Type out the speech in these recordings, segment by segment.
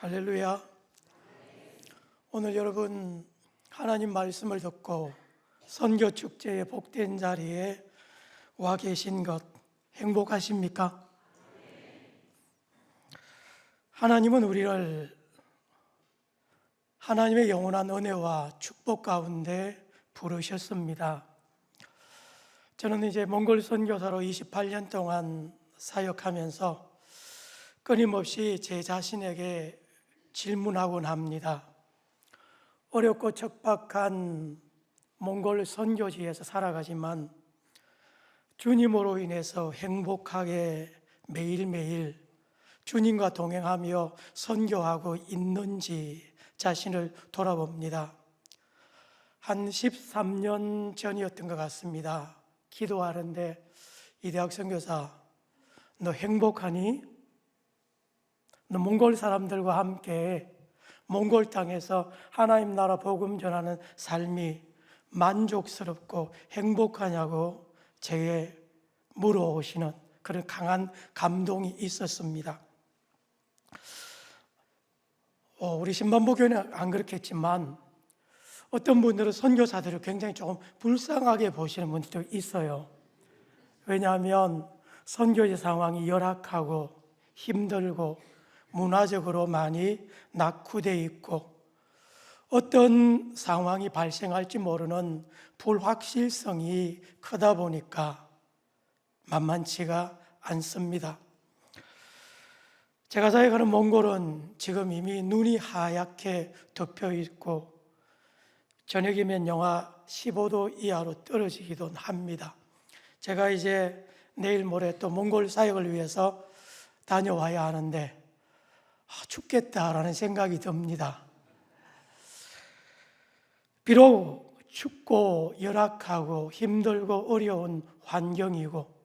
할렐루야. 오늘 여러분 하나님 말씀을 듣고 선교 축제의 복된 자리에 와 계신 것 행복하십니까? 하나님은 우리를 하나님의 영원한 은혜와 축복 가운데 부르셨습니다. 저는 이제 몽골 선교사로 28년 동안 사역하면서 끊임없이 제 자신에게 질문하곤 합니다. 어렵고 척박한 몽골 선교지에서 살아가지만 주님으로 인해서 행복하게 매일매일 주님과 동행하며 선교하고 있는지 자신을 돌아봅니다. 한 13년 전이었던 것 같습니다. 기도하는데 이 대학 선교사, 너 행복하니? 너 몽골 사람들과 함께 몽골 땅에서 하나님 나라 복음 전하는 삶이 만족스럽고 행복하냐고 제게 물어오시는 그런 강한 감동이 있었습니다. 우리 신반복교회는 안 그렇겠지만 어떤 분들은 선교사들을 굉장히 조금 불쌍하게 보시는 분들도 있어요. 왜냐하면 선교의 상황이 열악하고 힘들고 문화적으로 많이 낙후되어 있고 어떤 상황이 발생할지 모르는 불확실성이 크다 보니까 만만치가 않습니다. 제가 사역하는 몽골은 지금 이미 눈이 하얗게 덮여 있고 저녁이면 영하 15도 이하로 떨어지기도 합니다. 제가 이제 내일 모레 또 몽골 사역을 위해서 다녀와야 하는데 춥겠다라는 생각이 듭니다. 비록 춥고 열악하고 힘들고 어려운 환경이고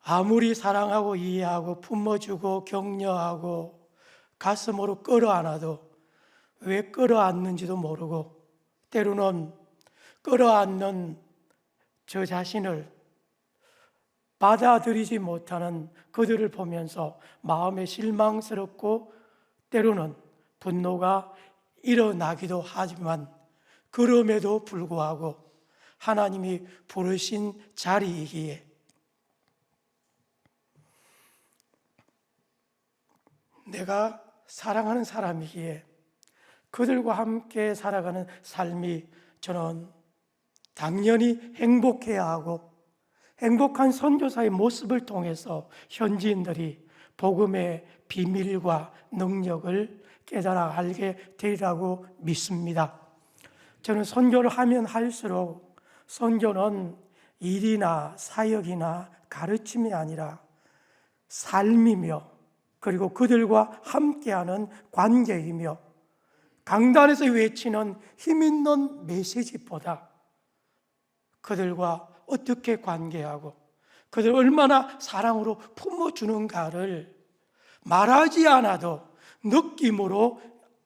아무리 사랑하고 이해하고 품어주고 격려하고 가슴으로 끌어안아도 왜 끌어안는지도 모르고 때로는 끌어안는 저 자신을 받아들이지 못하는 그들을 보면서 마음에 실망스럽고 때로는 분노가 일어나기도 하지만 그럼에도 불구하고 하나님이 부르신 자리이기에 내가 사랑하는 사람이기에 그들과 함께 살아가는 삶이 저는 당연히 행복해야 하고 행복한 선교사의 모습을 통해서 현지인들이 복음의 비밀과 능력을 깨달아 알게 되리라고 믿습니다. 저는 선교를 하면 할수록 선교는 일이나 사역이나 가르침이 아니라 삶이며 그리고 그들과 함께하는 관계이며 강단에서 외치는 힘있는 메시지보다 그들과 어떻게 관계하고 그들을 얼마나 사랑으로 품어주는가를 말하지 않아도 느낌으로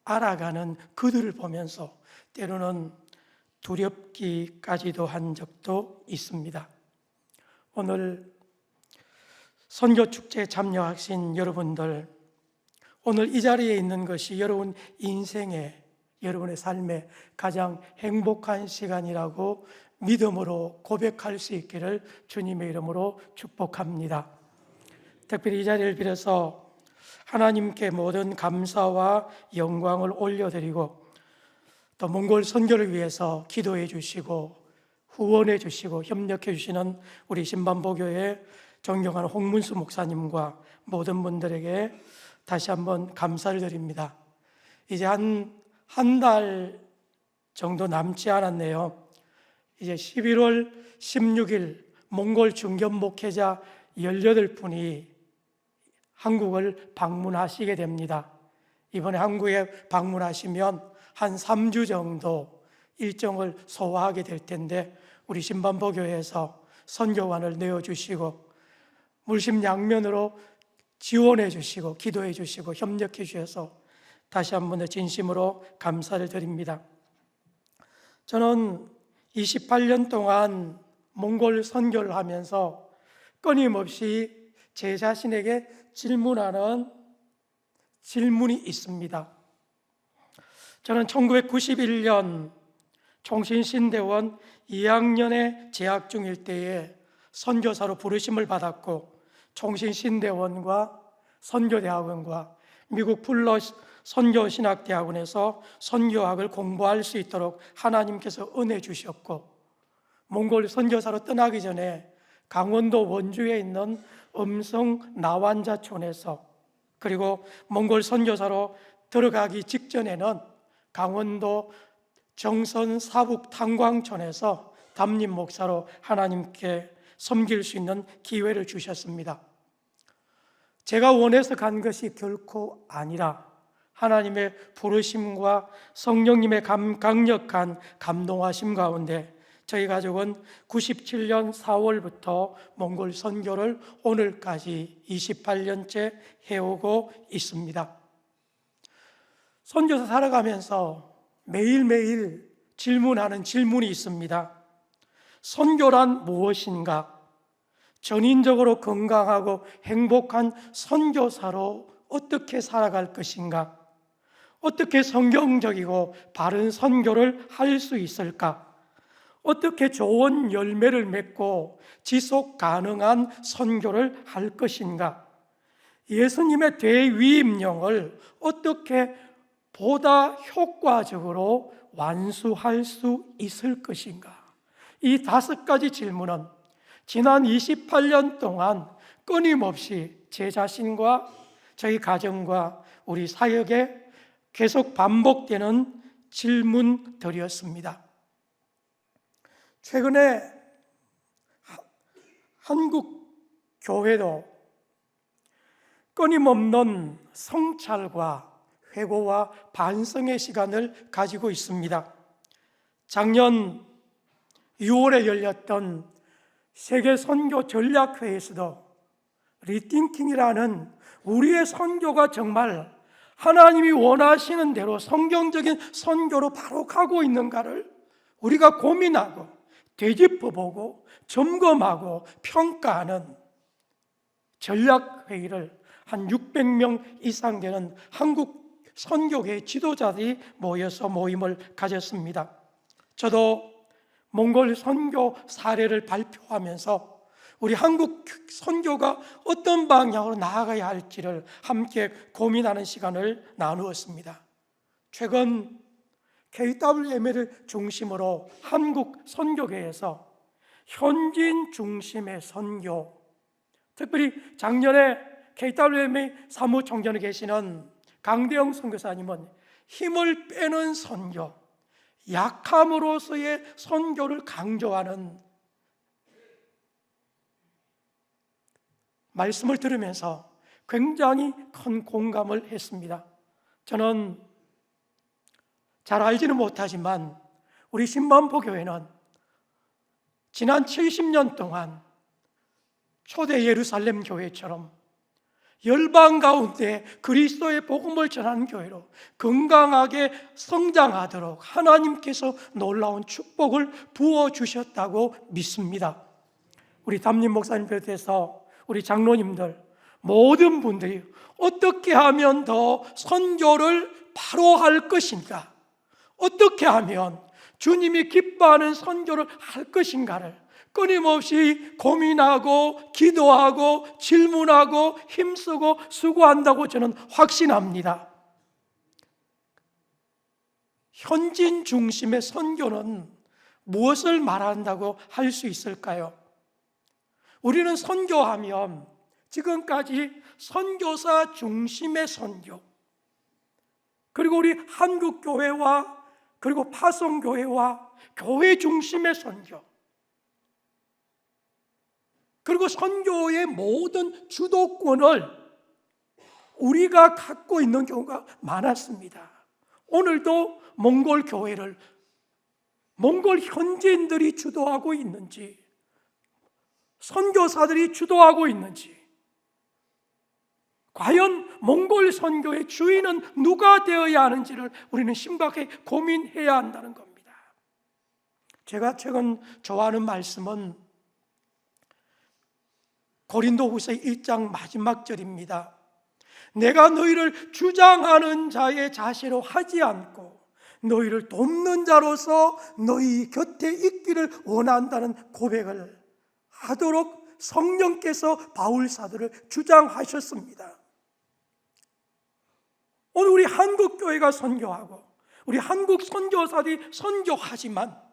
알아가는 그들을 보면서 때로는 두렵기까지도 한 적도 있습니다. 오늘 선교축제에 참여하신 여러분들, 오늘 이 자리에 있는 것이 여러분 인생의 여러분의 삶의 가장 행복한 시간이라고 믿음으로 고백할 수 있기를 주님의 이름으로 축복합니다. 특별히 이 자리를 빌어서 하나님께 모든 감사와 영광을 올려드리고 또 몽골 선교를 위해서 기도해 주시고 후원해 주시고 협력해 주시는 우리 신반복교회 존경하는 홍문수 목사님과 모든 분들에게 다시 한번 감사를 드립니다. 이제 한 달 정도 남지 않았네요. 이제 11월 16일 몽골 중견 목회자 18분이 한국을 방문하시게 됩니다. 이번에 한국에 방문하시면 한 3주 정도 일정을 소화하게 될 텐데 우리 신반복교회에서 선교관을 내어주시고 물심양면으로 지원해 주시고 기도해 주시고 협력해 주셔서 다시 한번 더 진심으로 감사를 드립니다. 저는 28년 동안 몽골 선교를 하면서 끊임없이 제 자신에게 질문하는 질문이 있습니다. 저는 1991년 총신신대원 2학년에 재학 중일 때에 선교사로 부르심을 받았고, 총신신대원과 선교대학원과 미국 풀러 선교신학대학원에서 선교학을 공부할 수 있도록 하나님께서 은혜 주셨고, 몽골 선교사로 떠나기 전에 강원도 원주에 있는 음성 나완자촌에서, 그리고 몽골 선교사로 들어가기 직전에는 강원도 정선 사북 탄광촌에서 담임 목사로 하나님께 섬길 수 있는 기회를 주셨습니다. 제가 원해서 간 것이 결코 아니라 하나님의 부르심과 성령님의 강력한 감동하심 가운데 저희 가족은 97년 4월부터 몽골 선교를 오늘까지 28년째 해오고 있습니다. 선교사 살아가면서 매일매일 질문하는 질문이 있습니다. 선교란 무엇인가? 전인적으로 건강하고 행복한 선교사로 어떻게 살아갈 것인가? 어떻게 성경적이고 바른 선교를 할 수 있을까? 어떻게 좋은 열매를 맺고 지속 가능한 선교를 할 것인가? 예수님의 대위임령을 어떻게 보다 효과적으로 완수할 수 있을 것인가? 이 5가지 질문은 지난 28년 동안 끊임없이 제 자신과 저희 가정과 우리 사역에 계속 반복되는 질문들이었습니다. 최근에 한국 교회도 끊임없는 성찰과 회고와 반성의 시간을 가지고 있습니다. 작년 6월에 열렸던 세계 선교 전략회에서도 리팅킹이라는 우리의 선교가 정말 하나님이 원하시는 대로 성경적인 선교로 바로 가고 있는가를 우리가 고민하고 되짚어보고 점검하고 평가하는 전략회의를 한 600명 이상 되는 한국 선교계 지도자들이 모여서 모임을 가졌습니다. 저도 몽골 선교 사례를 발표하면서 우리 한국 선교가 어떤 방향으로 나아가야 할지를 함께 고민하는 시간을 나누었습니다. 최근 KWML을 중심으로 한국 선교계에서 현지인 중심의 선교, 특별히 작년에 KWML 사무총장에 계시는 강대영 선교사님은 힘을 빼는 선교, 약함으로서의 선교를 강조하는 말씀을 들으면서 굉장히 큰 공감을 했습니다. 저는 잘 알지는 못하지만 우리 신만포교회는 지난 70년 동안 초대 예루살렘 교회처럼 열방 가운데 그리스도의 복음을 전하는 교회로 건강하게 성장하도록 하나님께서 놀라운 축복을 부어주셨다고 믿습니다. 우리 담임 목사님 비롯해서 우리 장로님들 모든 분들이 어떻게 하면 더 선교를 바로 할 것인가, 어떻게 하면 주님이 기뻐하는 선교를 할 것인가를 끊임없이 고민하고 기도하고 질문하고 힘쓰고 수고한다고 저는 확신합니다. 현진 중심의 선교는 무엇을 말한다고 할 수 있을까요? 우리는 선교하면 지금까지 선교사 중심의 선교, 그리고 우리 한국교회와 그리고 파송교회와 교회 중심의 선교, 그리고 선교의 모든 주도권을 우리가 갖고 있는 경우가 많았습니다. 오늘도 몽골 교회를 몽골 현지인들이 주도하고 있는지, 선교사들이 주도하고 있는지, 과연 몽골 선교의 주인은 누가 되어야 하는지를 우리는 심각하게 고민해야 한다는 겁니다. 제가 최근 좋아하는 말씀은 고린도후서 1장 마지막 절입니다. 내가 너희를 주장하는 자의 자세로 하지 않고 너희를 돕는 자로서 너희 곁에 있기를 원한다는 고백을 하도록 성령께서 바울 사도를 주장하셨습니다. 오늘 우리 한국 교회가 선교하고 우리 한국 선교사들이 선교하지만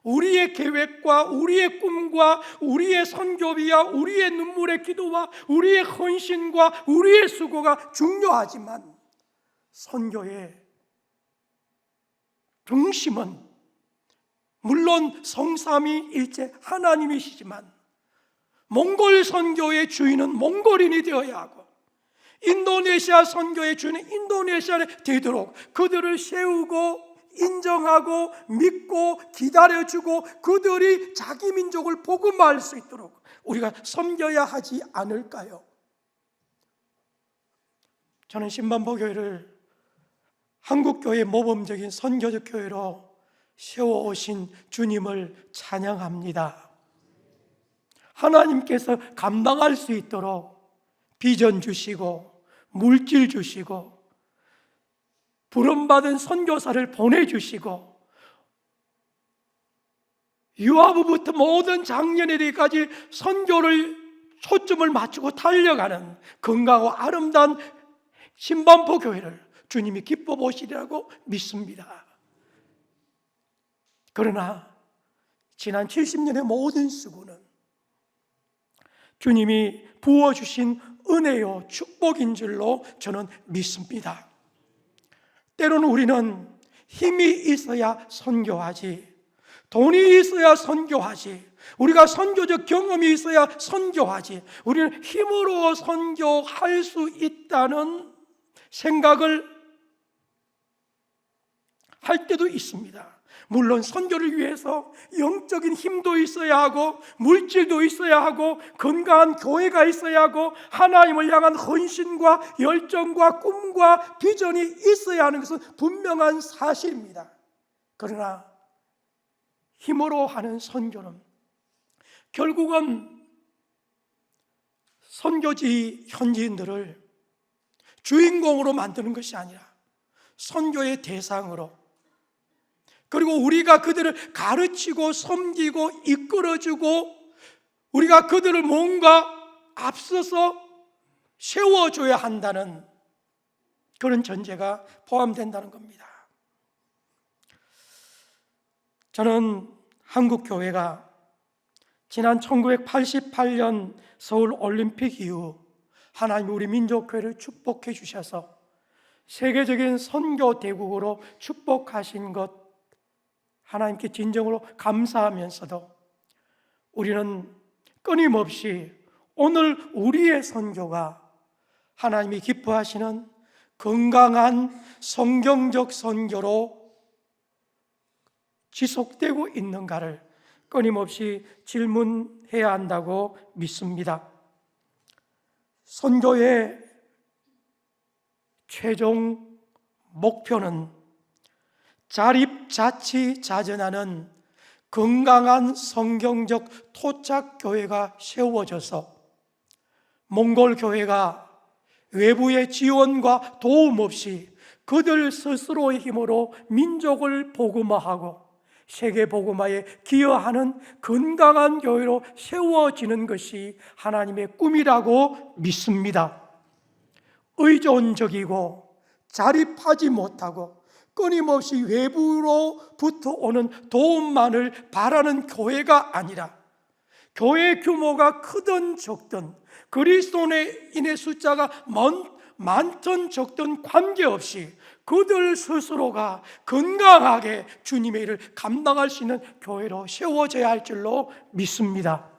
우리의 계획과 우리의 꿈과 우리의 선교비와 우리의 눈물의 기도와 우리의 헌신과 우리의 수고가 중요하지만 선교의 중심은 물론 성삼위일체 하나님이시지만 몽골 선교의 주인은 몽골인이 되어야 하고 인도네시아 선교의 주인은 인도네시아에 되도록 그들을 세우고 인정하고 믿고 기다려주고 그들이 자기 민족을 복음화할 수 있도록 우리가 섬겨야 하지 않을까요? 저는 신반포교회를 한국교회의 모범적인 선교적 교회로 세워오신 주님을 찬양합니다. 하나님께서 감당할 수 있도록 비전 주시고 물질 주시고 부름받은 선교사를 보내주시고 유아부부터 모든 장년에까지 선교를 초점을 맞추고 달려가는 건강하고 아름다운 신반포 교회를 주님이 기뻐 보시리라고 믿습니다. 그러나 지난 70년의 모든 수고는 주님이 부어주신 은혜요 축복인 줄로 저는 믿습니다. 때로는 우리는 힘이 있어야 선교하지, 돈이 있어야 선교하지, 우리가 선교적 경험이 있어야 선교하지, 우리는 힘으로 선교할 수 있다는 생각을 할 때도 있습니다. 물론 선교를 위해서 영적인 힘도 있어야 하고 물질도 있어야 하고 건강한 교회가 있어야 하고 하나님을 향한 헌신과 열정과 꿈과 비전이 있어야 하는 것은 분명한 사실입니다. 그러나 힘으로 하는 선교는 결국은 선교지 현지인들을 주인공으로 만드는 것이 아니라 선교의 대상으로, 그리고 우리가 그들을 가르치고 섬기고 이끌어주고 우리가 그들을 뭔가 앞서서 세워줘야 한다는 그런 전제가 포함된다는 겁니다. 저는 한국교회가 지난 1988년 서울올림픽 이후 하나님 우리 민족교회를 축복해 주셔서 세계적인 선교 대국으로 축복하신 것 하나님께 진정으로 감사하면서도 우리는 끊임없이 오늘 우리의 선교가 하나님이 기뻐하시는 건강한 성경적 선교로 지속되고 있는가를 끊임없이 질문해야 한다고 믿습니다. 선교의 최종 목표는 자립자치자전하는 건강한 성경적 토착교회가 세워져서 몽골 교회가 외부의 지원과 도움 없이 그들 스스로의 힘으로 민족을 복음화하고 세계 복음화에 기여하는 건강한 교회로 세워지는 것이 하나님의 꿈이라고 믿습니다. 의존적이고 자립하지 못하고 끊임없이 외부로부터 오는 도움만을 바라는 교회가 아니라 교회 규모가 크든 적든 그리스도인의 숫자가 많든 적든 관계없이 그들 스스로가 건강하게 주님의 일을 감당할 수 있는 교회로 세워져야 할 줄로 믿습니다.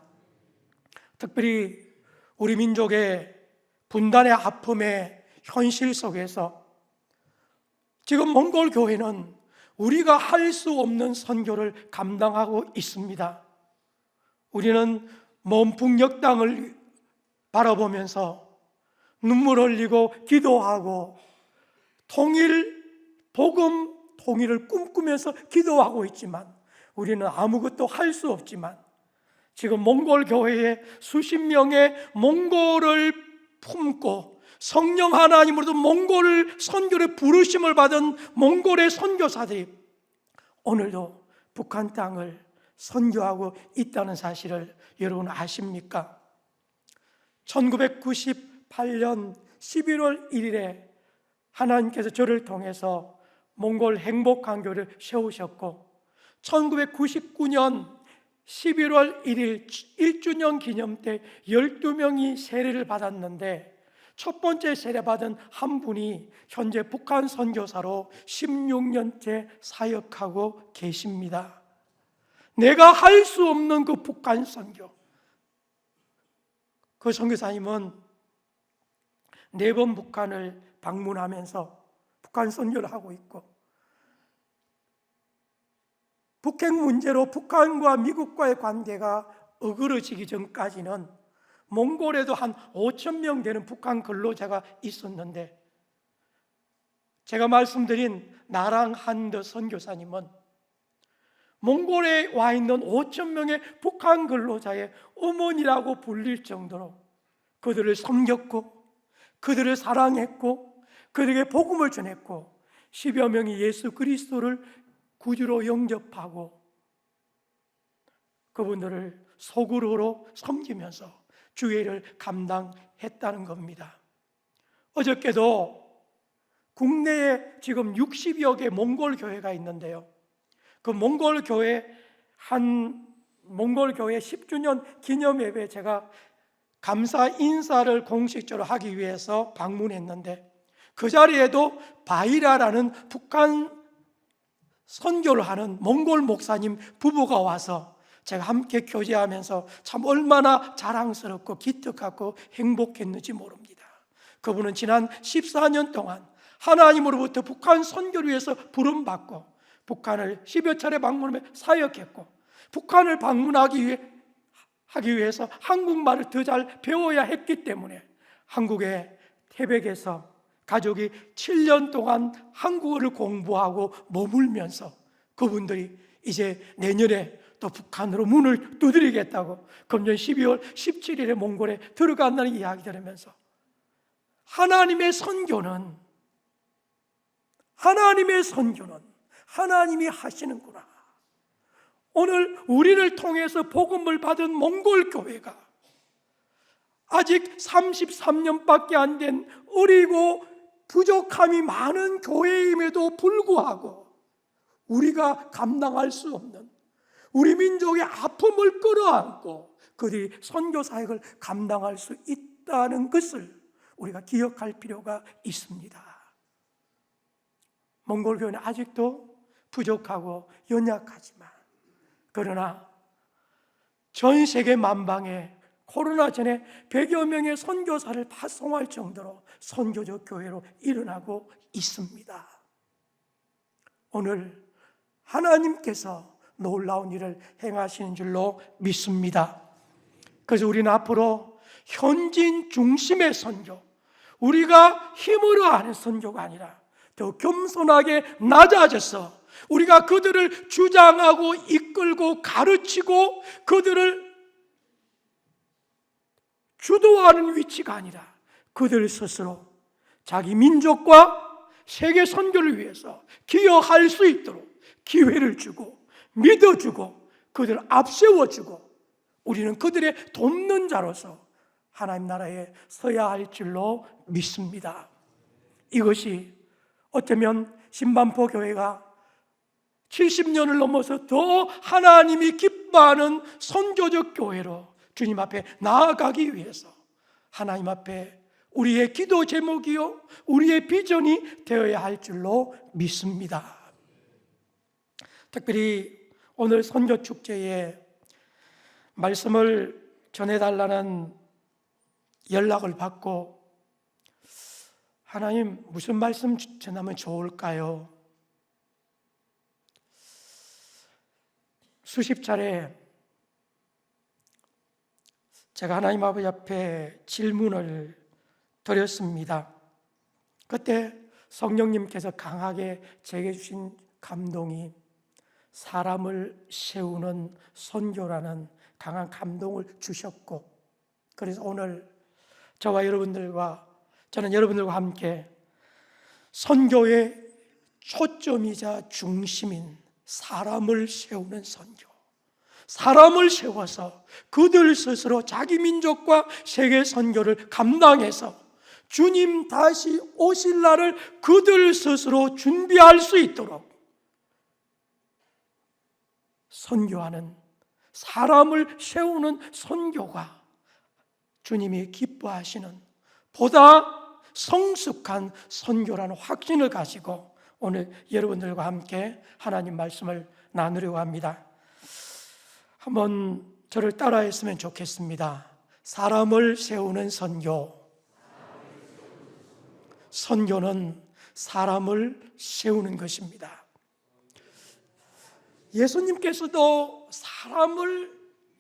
특별히 우리 민족의 분단의 아픔의 현실 속에서 지금 몽골 교회는 우리가 할 수 없는 선교를 감당하고 있습니다. 우리는 먼 북녘 땅을 바라보면서 눈물 흘리고 기도하고 복음 통일을 꿈꾸면서 기도하고 있지만 우리는 아무것도 할 수 없지만 지금 몽골 교회에 수십 명의 몽골을 품고 성령 하나님으로도 몽골 선교를 부르심을 받은 몽골의 선교사들이 오늘도 북한 땅을 선교하고 있다는 사실을 여러분 아십니까? 1998년 11월 1일에 하나님께서 저를 통해서 몽골 행복한교를 세우셨고, 1999년 11월 1일 1주년 기념 때 12명이 세례를 받았는데, 첫 번째 세례받은 한 분이 현재 북한 선교사로 16년째 사역하고 계십니다. 내가 할 수 없는 그 북한 선교, 그 선교사님은 4번 북한을 방문하면서 북한 선교를 하고 있고, 북핵 문제로 북한과 미국과의 관계가 어그러지기 전까지는 몽골에도 한 5천 명 되는 북한 근로자가 있었는데, 제가 말씀드린 나랑 한더 선교사님은 몽골에 와 있는 5천 명의 북한 근로자의 어머니라고 불릴 정도로 그들을 섬겼고, 그들을 사랑했고, 그들에게 복음을 전했고, 10여 명이 예수 그리스도를 구주로 영접하고 그분들을 소그룹으로 섬기면서 주의를 감당했다는 겁니다. 어저께도 국내에 지금 60여 개 몽골 교회가 있는데요, 그 몽골 교회 10주년 기념 예배에 제가 감사 인사를 공식적으로 하기 위해서 방문했는데, 그 자리에도 바이라라는 북한 선교를 하는 몽골 목사님 부부가 와서 제가 함께 교제하면서 참 얼마나 자랑스럽고 기특하고 행복했는지 모릅니다. 그분은 지난 14년 동안 하나님으로부터 북한 선교를 위해서 부름받고 북한을 10여 차례 방문하며 사역했고, 북한을 방문하기 위해서 한국말을 더 잘 배워야 했기 때문에 한국의 태백에서 가족이 7년 동안 한국어를 공부하고 머물면서 그분들이 이제 내년에 또 북한으로 문을 두드리겠다고 금년 12월 17일에 몽골에 들어간다는 이야기 들으면서, 하나님의 선교는 하나님이 하시는구나. 오늘 우리를 통해서 복음을 받은 몽골 교회가 아직 33년밖에 안 된 어리고 부족함이 많은 교회임에도 불구하고 우리가 감당할 수 없는 우리 민족의 아픔을 끌어안고 그들이 선교 사역을 감당할 수 있다는 것을 우리가 기억할 필요가 있습니다. 몽골 교회는 아직도 부족하고 연약하지만, 그러나 전 세계 만방에 코로나 전에 100여 명의 선교사를 파송할 정도로 선교적 교회로 일어나고 있습니다. 오늘 하나님께서 놀라운 일을 행하시는 줄로 믿습니다. 그래서 우리는 앞으로 현진 중심의 선교, 우리가 힘으로 하는 선교가 아니라 더 겸손하게 낮아져서 우리가 그들을 주장하고 이끌고 가르치고 그들을 주도하는 위치가 아니라 그들 스스로 자기 민족과 세계 선교를 위해서 기여할 수 있도록 기회를 주고 믿어주고 그들을 앞세워주고 우리는 그들의 돕는 자로서 하나님 나라에 서야 할 줄로 믿습니다. 이것이 어쩌면 신반포 교회가 70년을 넘어서 더 하나님이 기뻐하는 선교적 교회로 주님 앞에 나아가기 위해서 하나님 앞에 우리의 기도 제목이요 우리의 비전이 되어야 할 줄로 믿습니다. 특별히 오늘 선교 축제에 말씀을 전해달라는 연락을 받고 하나님 무슨 말씀 전하면 좋을까요? 수십 차례 제가 하나님 아버지 앞에 질문을 드렸습니다. 그때 성령님께서 강하게 제게 주신 감동이 사람을 세우는 선교라는 강한 감동을 주셨고, 그래서 오늘 저와 여러분들과 저는 여러분들과 함께 선교의 초점이자 중심인 사람을 세우는 선교, 사람을 세워서 그들 스스로 자기 민족과 세계 선교를 감당해서 주님 다시 오실 날을 그들 스스로 준비할 수 있도록 선교하는, 사람을 세우는 선교가 주님이 기뻐하시는 보다 성숙한 선교라는 확신을 가지고 오늘 여러분들과 함께 하나님 말씀을 나누려고 합니다. 한번 저를 따라했으면 좋겠습니다. 사람을 세우는 선교. 선교는 사람을 세우는 것입니다. 예수님께서도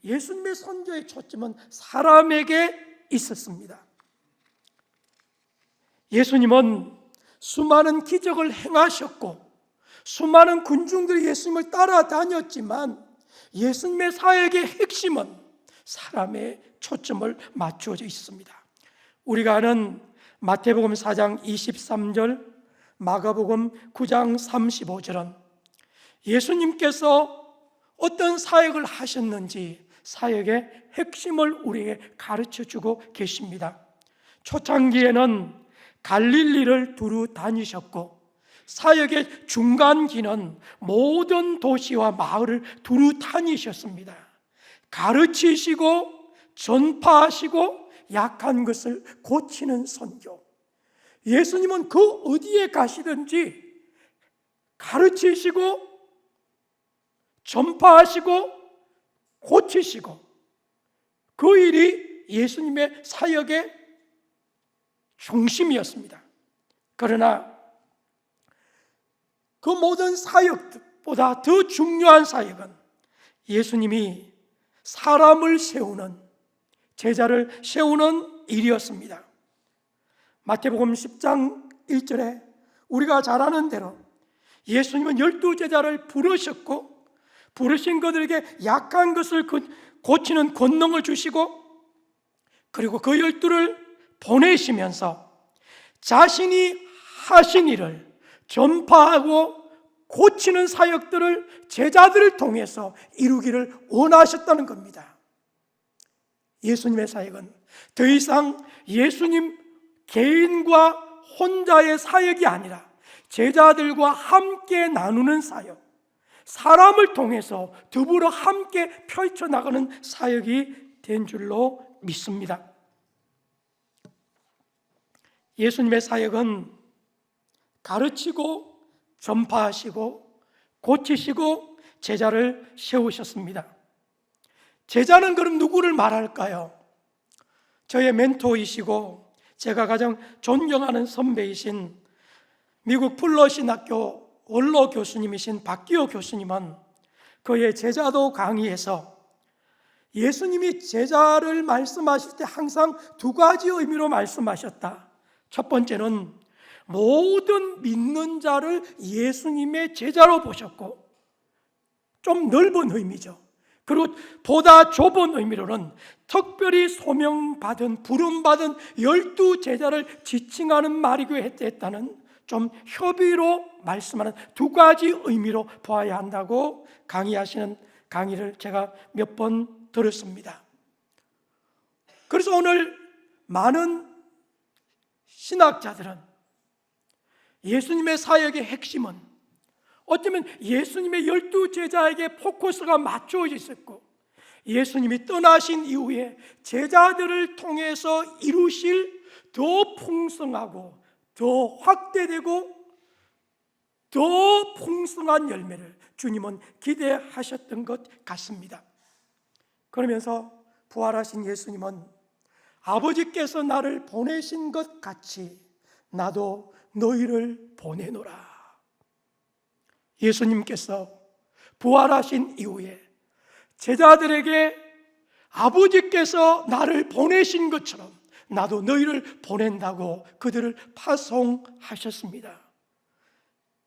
예수님의 선교의 초점은 사람에게 있었습니다. 예수님은 수많은 기적을 행하셨고 수많은 군중들이 예수님을 따라다녔지만 예수님의 사역의 핵심은 사람의 초점을 맞추어져 있습니다. 우리가 아는 마태복음 4장 23절, 마가복음 9장 35절은 예수님께서 어떤 사역을 하셨는지 사역의 핵심을 우리에게 가르쳐주고 계십니다. 초창기에는 갈릴리를 두루 다니셨고 사역의 중간기는 모든 도시와 마을을 두루 다니셨습니다. 가르치시고 전파하시고 약한 것을 고치는 선교. 예수님은 그 어디에 가시든지 가르치시고 전파하시고 고치시고 그 일이 예수님의 사역의 중심이었습니다. 그러나 그 모든 사역보다 더 중요한 사역은 예수님이 사람을 세우는, 제자를 세우는 일이었습니다. 마태복음 10장 1절에 우리가 잘 아는 대로 예수님은 12제자를 부르셨고 부르신 그들에게 약한 것을 고치는 권능을 주시고 그리고 그 12를 보내시면서 자신이 하신 일을 전파하고 고치는 사역들을 제자들을 통해서 이루기를 원하셨다는 겁니다. 예수님의 사역은 더 이상 예수님 개인과 혼자의 사역이 아니라 제자들과 함께 나누는 사역, 사람을 통해서 더불어 함께 펼쳐나가는 사역이 된 줄로 믿습니다. 예수님의 사역은 가르치고 전파하시고 고치시고 제자를 세우셨습니다. 제자는 그럼 누구를 말할까요? 저의 멘토이시고 제가 가장 존경하는 선배이신 미국 풀러신학교 원로 교수님이신 박기호 교수님은 그의 제자도 강의에서 예수님이 제자를 말씀하실 때 항상 두 가지 의미로 말씀하셨다. 첫 번째는 모든 믿는 자를 예수님의 제자로 보셨고 좀 넓은 의미죠. 그리고 보다 좁은 의미로는 특별히 소명받은 부름받은 12제자를 지칭하는 말이기도 했다는 좀 협의로 말씀하는 두 가지 의미로 보아야 한다고 강의하시는 강의를 제가 몇 번 들었습니다. 그래서 오늘 많은 신학자들은 예수님의 사역의 핵심은 어쩌면 예수님의 12제자에게 포커스가 맞춰져 있었고 예수님이 떠나신 이후에 제자들을 통해서 이루실 더 풍성하고 더 확대되고 더 풍성한 열매를 주님은 기대하셨던 것 같습니다. 그러면서 부활하신 예수님은 아버지께서 나를 보내신 것 같이 나도 너희를 보내노라. 예수님께서 부활하신 이후에 제자들에게 아버지께서 나를 보내신 것처럼 나도 너희를 보낸다고 그들을 파송하셨습니다.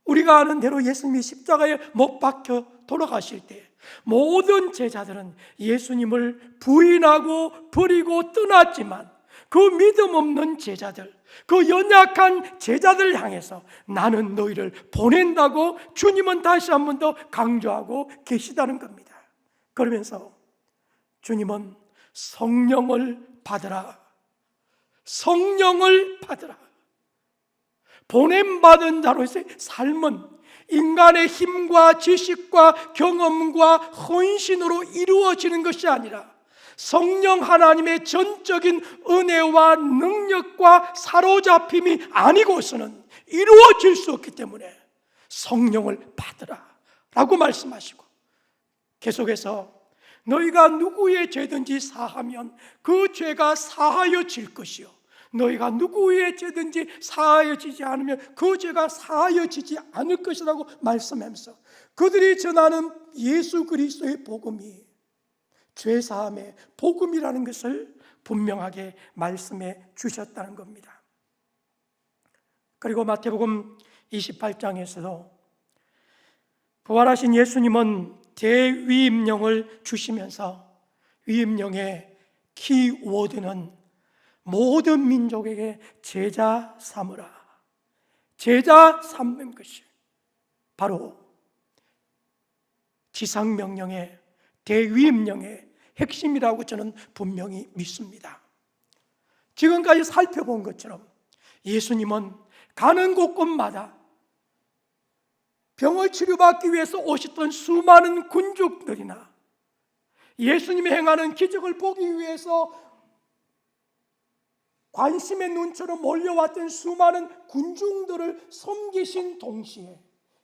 우리가 아는 대로 예수님이 십자가에 못 박혀 돌아가실 때 모든 제자들은 예수님을 부인하고 버리고 떠났지만 그 믿음 없는 제자들, 그 연약한 제자들 향해서 나는 너희를 보낸다고 주님은 다시 한 번 더 강조하고 계시다는 겁니다. 그러면서 주님은 성령을 받으라, 성령을 받으라. 보냄받은 자로서의 삶은 인간의 힘과 지식과 경험과 헌신으로 이루어지는 것이 아니라 성령 하나님의 전적인 은혜와 능력과 사로잡힘이 아니고서는 이루어질 수 없기 때문에 성령을 받으라 라고 말씀하시고, 계속해서 너희가 누구의 죄든지 사하면 그 죄가 사하여질 것이요, 너희가 누구의 죄든지 사하여지지 않으면 그 죄가 사하여지지 않을 것이라고 말씀하면서 그들이 전하는 예수 그리스도의 복음이 죄사함의 복음이라는 것을 분명하게 말씀해 주셨다는 겁니다. 그리고 마태복음 28장에서도 부활하신 예수님은 대위임령을 주시면서 위임령의 키워드는 모든 민족에게 제자 삼으라, 제자 삼는 것이 바로 지상명령의 대위임령의 핵심이라고 저는 분명히 믿습니다. 지금까지 살펴본 것처럼 예수님은 가는 곳곳마다 병을 치료받기 위해서 오셨던 수많은 군중들이나 예수님이 행하는 기적을 보기 위해서 관심의 눈처럼 몰려왔던 수많은 군중들을 섬기신 동시에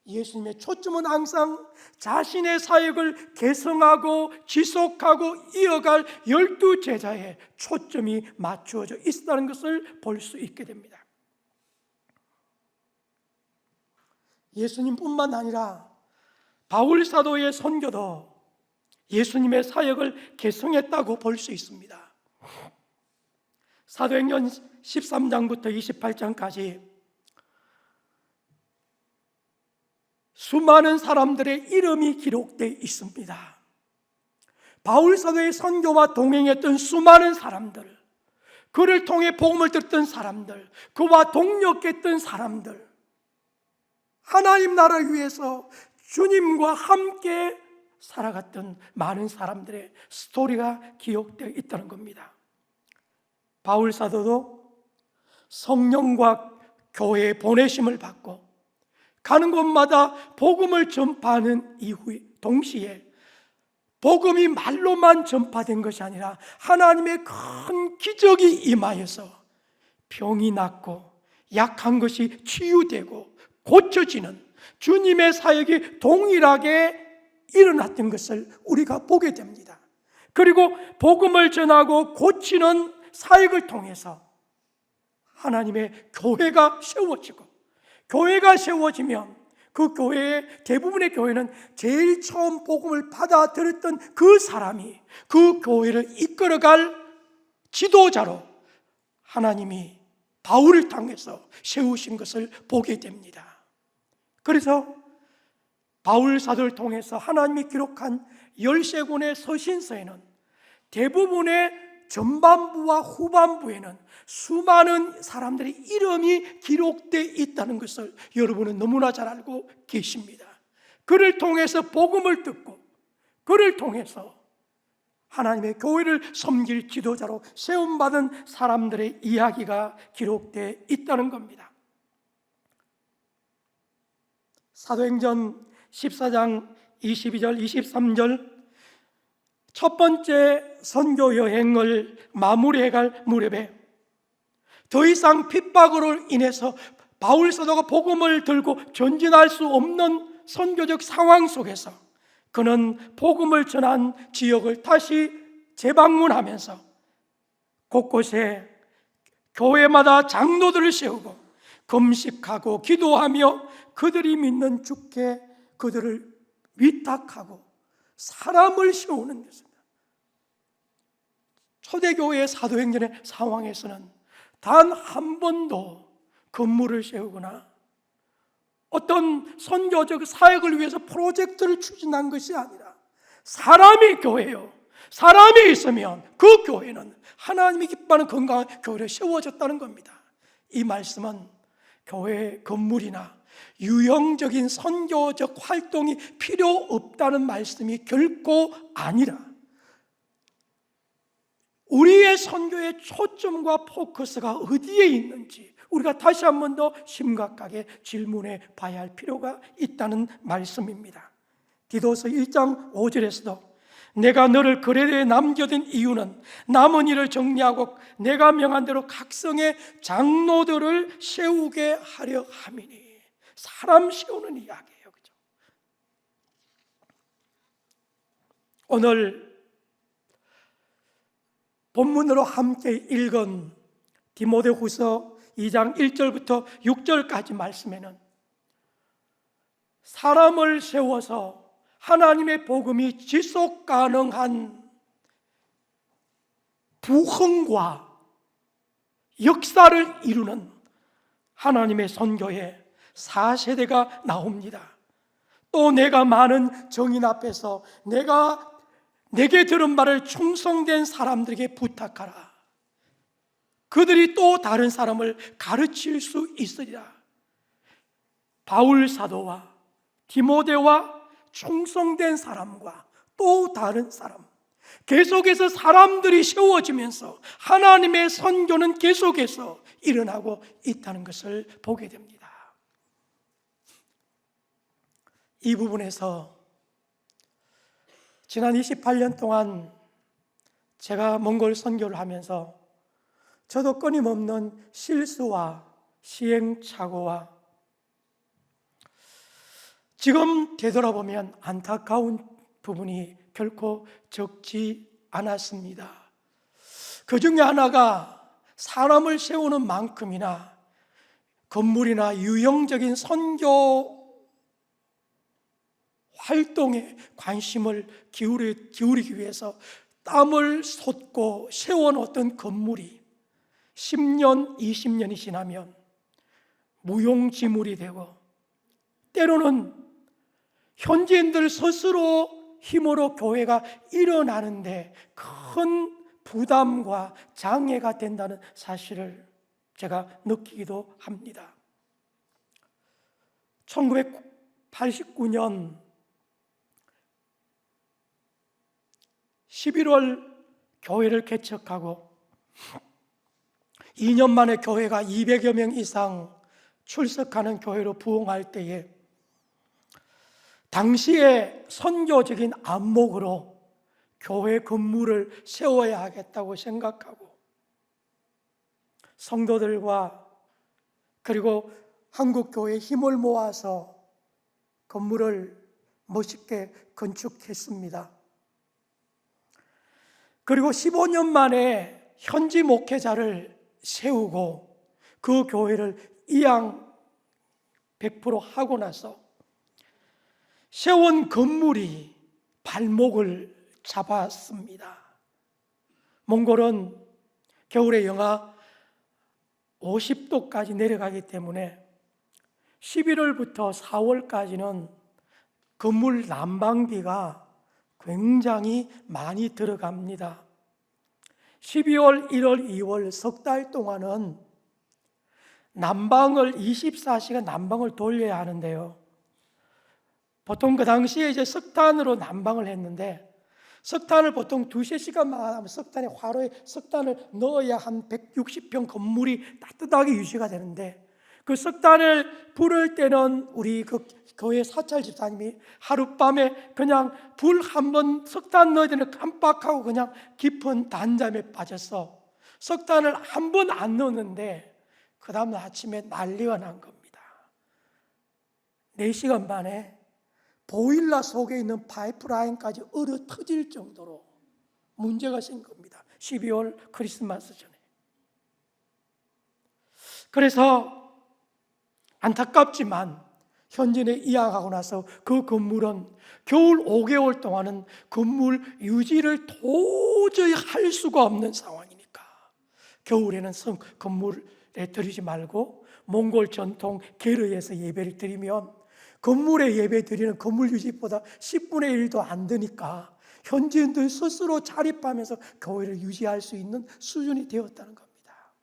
예수님의 초점은 항상 자신의 사역을 개성하고 지속하고 이어갈 12 제자에 초점이 맞추어져 있다는 것을 볼 수 있게 됩니다. 예수님뿐만 아니라 바울 사도의 선교도 예수님의 사역을 개성했다고 볼 수 있습니다. 사도행전 13장부터 28장까지 수많은 사람들의 이름이 기록되어 있습니다. 바울 사도의 선교와 동행했던 수많은 사람들, 그를 통해 복음을 듣던 사람들, 그와 동역했던 사람들, 하나님 나라를 위해서 주님과 함께 살아갔던 많은 사람들의 스토리가 기록되어 있다는 겁니다. 바울 사도도 성령과 교회의 보내심을 받고 가는 곳마다 복음을 전파하는 이후에 동시에 복음이 말로만 전파된 것이 아니라 하나님의 큰 기적이 임하여서 병이 낫고 약한 것이 치유되고 고쳐지는 주님의 사역이 동일하게 일어났던 것을 우리가 보게 됩니다. 그리고 복음을 전하고 고치는 사역을 통해서 하나님의 교회가 세워지고, 교회가 세워지면 그 교회의 대부분의 교회는 제일 처음 복음을 받아들였던 그 사람이 그 교회를 이끌어갈 지도자로 하나님이 바울을 통해서 세우신 것을 보게 됩니다. 그래서 바울 사도를 통해서 하나님이 기록한 13권의 서신서에는 대부분의 전반부와 후반부에는 수많은 사람들의 이름이 기록되어 있다는 것을 여러분은 너무나 잘 알고 계십니다. 그를 통해서 복음을 듣고 그를 통해서 하나님의 교회를 섬길 지도자로 세움받은 사람들의 이야기가 기록되어 있다는 겁니다. 사도행전 14장 22절 23절 첫 번째 선교 여행을 마무리해갈 무렵에 더 이상 핍박으로 인해서 바울 사도가 복음을 들고 전진할 수 없는 선교적 상황 속에서 그는 복음을 전한 지역을 다시 재방문하면서 곳곳에 교회마다 장로들을 세우고 금식하고 기도하며 그들이 믿는 주께 그들을 위탁하고 사람을 세우는 것입니다. 초대교회의 사도행전의 상황에서는 단 한 번도 건물을 세우거나 어떤 선교적 사역을 위해서 프로젝트를 추진한 것이 아니라 사람이 교회요, 사람이 있으면 그 교회는 하나님이 기뻐하는 건강한 교회로 세워졌다는 겁니다. 이 말씀은 교회 건물이나 유형적인 선교적 활동이 필요 없다는 말씀이 결코 아니라 우리의 선교의 초점과 포커스가 어디에 있는지 우리가 다시 한 번 더 심각하게 질문해 봐야 할 필요가 있다는 말씀입니다. 디도서 1장 5절에서도 내가 너를 그레데에 남겨둔 이유는 남은 일을 정리하고 내가 명한 대로 각 성의 장로들을 세우게 하려 함이니. 사람 세우는 이야기예요. 그죠? 오늘 본문으로 함께 읽은 디모데후서 2장 1절부터 6절까지 말씀에는 사람을 세워서 하나님의 복음이 지속 가능한 부흥과 역사를 이루는 하나님의 선교의 4세대가 나옵니다. 또 내가 많은 정인 앞에서 내게 들은 말을 충성된 사람들에게 부탁하라. 그들이 또 다른 사람을 가르칠 수 있으리라. 바울 사도와 디모데와 충성된 사람과 또 다른 사람, 계속해서 사람들이 세워지면서 하나님의 선교는 계속해서 일어나고 있다는 것을 보게 됩니다. 이 부분에서 지난 28년 동안 제가 몽골 선교를 하면서 저도 끊임없는 실수와 시행착오와 지금 되돌아보면 안타까운 부분이 결코 적지 않았습니다. 그 중에 하나가 사람을 세우는 만큼이나 건물이나 유형적인 선교 활동에 관심을 기울이기 위해서 땀을 쏟고 세워놓던 건물이 10년, 20년이 지나면 무용지물이 되고 때로는 현지인들 스스로 힘으로 교회가 일어나는데 큰 부담과 장애가 된다는 사실을 제가 느끼기도 합니다. 1989년 11월 교회를 개척하고 2년 만에 교회가 200여 명 이상 출석하는 교회로 부흥할 때에 당시에 선교적인 안목으로 교회 건물을 세워야 하겠다고 생각하고 성도들과 그리고 한국교회의 힘을 모아서 건물을 멋있게 건축했습니다. 그리고 15년 만에 현지 목회자를 세우고 그 교회를 이양 100% 하고 나서 세운 건물이 발목을 잡았습니다. 몽골은 겨울에 영하 50도까지 내려가기 때문에 11월부터 4월까지는 건물 난방비가 굉장히 많이 들어갑니다. 12월, 1월, 2월 석 달 동안은 난방을 24시간 난방을 돌려야 하는데요. 보통 그 당시에 이제 석탄으로 난방을 했는데 석탄을 보통 2-3시간만 하면 석탄에 화로에 석탄을 넣어야 한 160평 건물이 따뜻하게 유지가 되는데 그 석탄을 부를 때는 우리 그 교회 사찰 집사님이 하룻밤에 그냥 불 한 번 석탄 넣어야 되는 깜빡하고 그냥 깊은 단잠에 빠져서 석탄을 한 번 안 넣었는데 그 다음 아침에 난리가 난 겁니다. 4시간 만에 보일러 속에 있는 파이프라인까지 얼어 터질 정도로 문제가 생긴 겁니다. 12월 크리스마스 전에. 그래서 안타깝지만 현진에 이양하고 나서 그 건물은 겨울 5개월 동안은 건물 유지를 도저히 할 수가 없는 상황이니까 겨울에는 건물에 들이지 말고 몽골 전통 게르에서 예배를 드리면 건물에 예배 드리는 건물 유지보다 10분의 1도 안 되니까 현지인들 스스로 자립하면서 교회를 유지할 수 있는 수준이 되었다는 겁니다.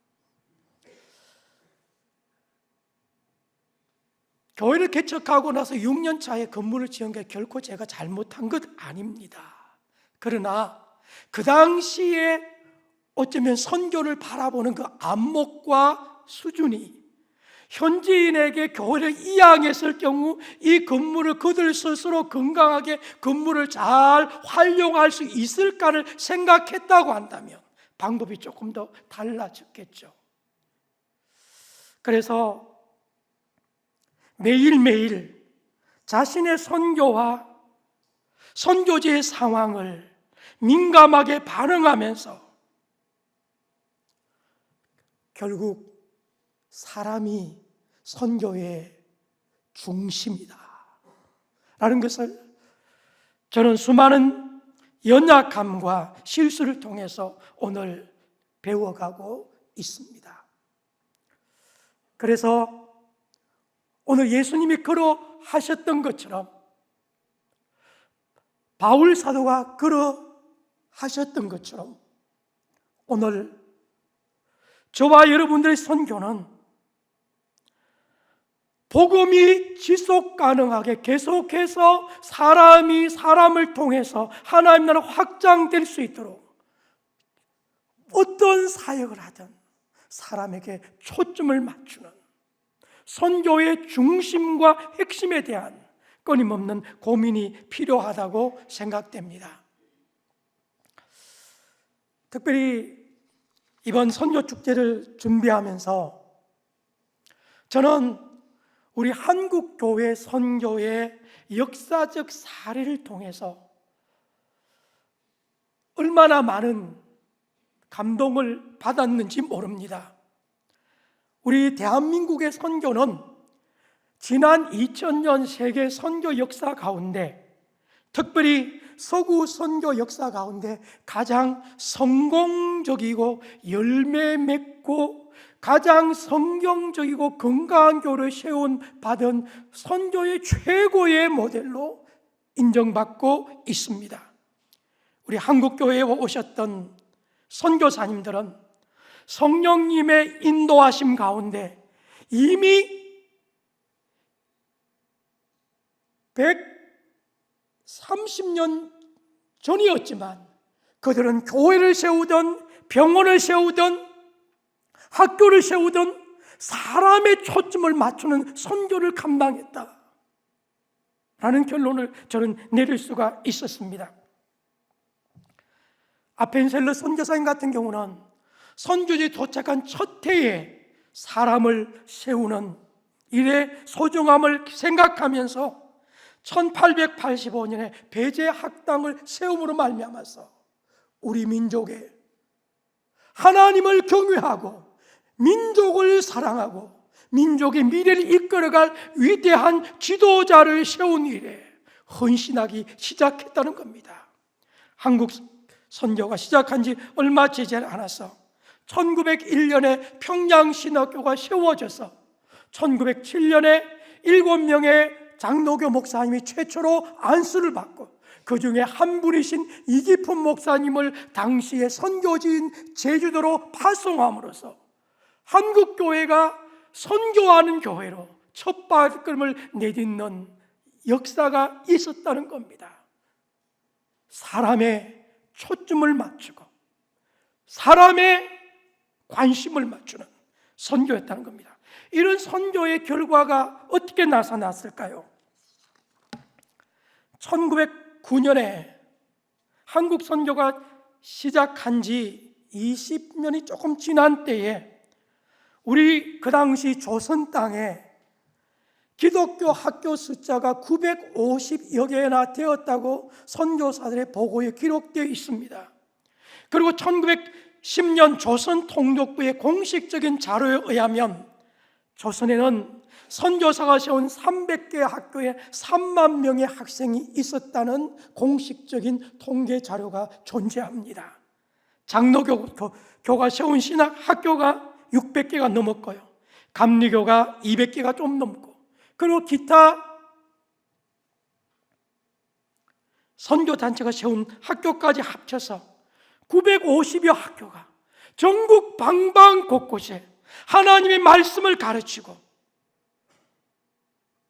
교회를 개척하고 나서 6년 차에 건물을 지은 게 결코 제가 잘못한 것 아닙니다. 그러나 그 당시에 어쩌면 선교를 바라보는 그 안목과 수준이 현지인에게 교회를 이양했을 경우 이 건물을 그들 스스로 건강하게 건물을 잘 활용할 수 있을까를 생각했다고 한다면 방법이 조금 더 달라졌겠죠. 그래서 매일매일 자신의 선교와 선교지의 상황을 민감하게 반응하면서 결국 사람이 선교의 중심이다 라는 것을 저는 수많은 연약함과 실수를 통해서 오늘 배워가고 있습니다. 그래서 오늘 예수님이 걸어하셨던 것처럼 바울 사도가 걸어하셨던 것처럼 오늘 저와 여러분들의 선교는 복음이 지속 가능하게 계속해서 사람이 사람을 통해서 하나님 나라 확장될 수 있도록 어떤 사역을 하든 사람에게 초점을 맞추는 선교의 중심과 핵심에 대한 끊임없는 고민이 필요하다고 생각됩니다. 특별히 이번 선교축제를 준비하면서 저는 우리 한국교회 선교의 역사적 사례를 통해서 얼마나 많은 감동을 받았는지 모릅니다. 우리 대한민국의 선교는 지난 2000년 세계 선교 역사 가운데 특별히 서구 선교 역사 가운데 가장 성공적이고 열매 맺고 가장 성경적이고 건강한 교를 받은 선교의 최고의 모델로 인정받고 있습니다. 우리 한국교회에 오셨던 선교사님들은 성령님의 인도하심 가운데 이미 130년 전이었지만 그들은 교회를 세우던 병원을 세우던 학교를 세우던 사람의 초점을 맞추는 선교를 감당했다 라는 결론을 저는 내릴 수가 있었습니다. 아펜셀러 선교사님 같은 경우는 선교지에 도착한 첫 해에 사람을 세우는 일의 소중함을 생각하면서 1885년에 배제학당을 세움으로 말미암아서 우리 민족에 하나님을 경외하고 민족을 사랑하고 민족의 미래를 이끌어갈 위대한 지도자를 세운 일에 헌신하기 시작했다는 겁니다. 한국 선교가 시작한 지 얼마 되지 않아서 1901년에 평양신학교가 세워져서 1907년에 7명의 장로교 목사님이 최초로 안수를 받고 그 중에 한 분이신 이기품 목사님을 당시의 선교지인 제주도로 파송함으로써 한국교회가 선교하는 교회로 첫 발걸음을 내딛는 역사가 있었다는 겁니다. 사람의 초점을 맞추고 사람의 관심을 맞추는 선교였다는 겁니다. 이런 선교의 결과가 어떻게 나타났을까요? 1909년에 한국 선교가 시작한 지 20년이 조금 지난 때에 우리 그 당시 조선 땅에 기독교 학교 숫자가 950여 개나 되었다고 선교사들의 보고에 기록되어 있습니다. 그리고 1910년 조선 통독부의 공식적인 자료에 의하면 조선에는 선교사가 세운 300개 학교에 3만 명의 학생이 있었다는 공식적인 통계 자료가 존재합니다. 장로교가 세운 신학 학교가 600개가 넘었고요, 감리교가 200개가 좀 넘고, 그리고 기타 선교단체가 세운 학교까지 합쳐서 950여 학교가 전국 방방 곳곳에 하나님의 말씀을 가르치고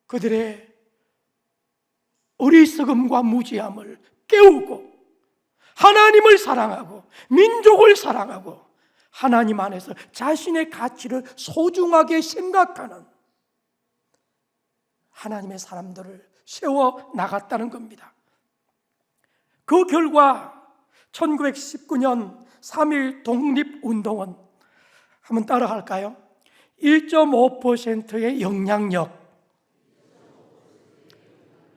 그들의 어리석음과 무지함을 깨우고 하나님을 사랑하고 민족을 사랑하고 하나님 안에서 자신의 가치를 소중하게 생각하는 하나님의 사람들을 세워 나갔다는 겁니다. 그 결과 1919년 3.1 독립운동은 한번 따라 할까요? 1.5%의 영향력.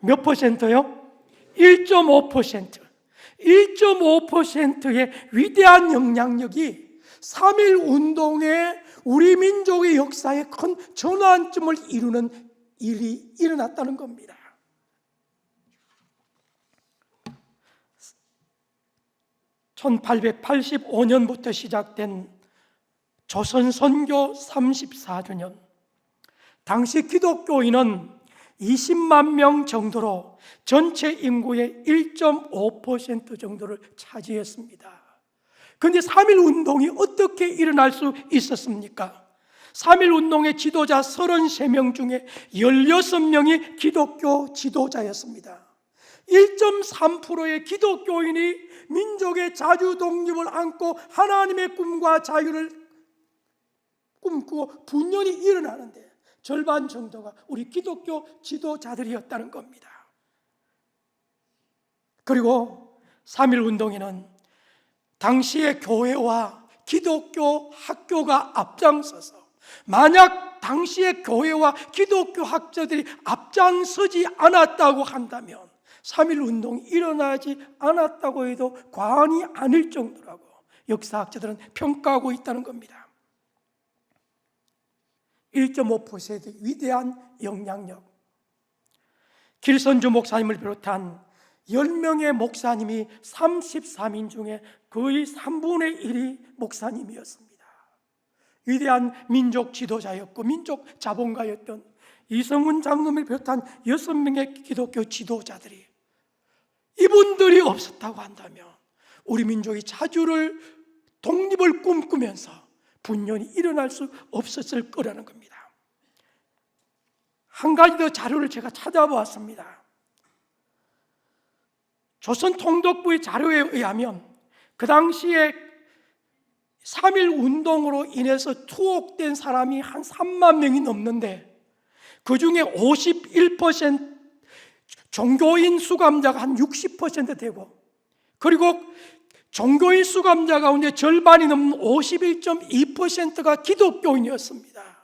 몇 퍼센트요? 1.5%. 1.5%의 위대한 영향력이 3.1 운동의 우리 민족의 역사에 큰 전환점을 이루는 일이 일어났다는 겁니다. (1885년부터) 시작된 조선 선교 34주년, 당시 기독교인은 20만 명 정도로 전체 인구의 1.5% 정도를 차지했습니다. 그런데 3.1 운동이 어떻게 일어날 수 있었습니까? 3.1 운동의 지도자 33명 중에 16명이 기독교 지도자였습니다. 1.3%의 기독교인이 민족의 자주 독립을 안고 하나님의 꿈과 자유를 꿈꾸고 분열이 일어나는데 절반 정도가 우리 기독교 지도자들이었다는 겁니다. 그리고 3.1 운동에는 당시의 교회와 기독교 학교가 앞장서서, 만약 당시의 교회와 기독교 학자들이 앞장서지 않았다고 한다면 3.1 운동이 일어나지 않았다고 해도 과언이 아닐 정도라고 역사학자들은 평가하고 있다는 겁니다. 1.5%의 위대한 영향력. 길선주 목사님을 비롯한 10명의 목사님이 33인 중에 거의 3분의 1이 목사님이었습니다. 위대한 민족 지도자였고 민족 자본가였던 이성훈 장로를 비롯한 6명의 기독교 지도자들이, 이분들이 없었다고 한다면 우리 민족이 자주를, 독립을 꿈꾸면서 분열이 일어날 수 없었을 거라는 겁니다. 한 가지 더 자료를 제가 찾아보았습니다. 조선 통독부의 자료에 의하면 그 당시에 3.1 운동으로 인해서 투옥된 사람이 한 3만 명이 넘는데 그 중에 51% 종교인 수감자가 한 60% 되고, 그리고 종교인 수감자 가운데 절반이 넘는 51.2%가 기독교인이었습니다.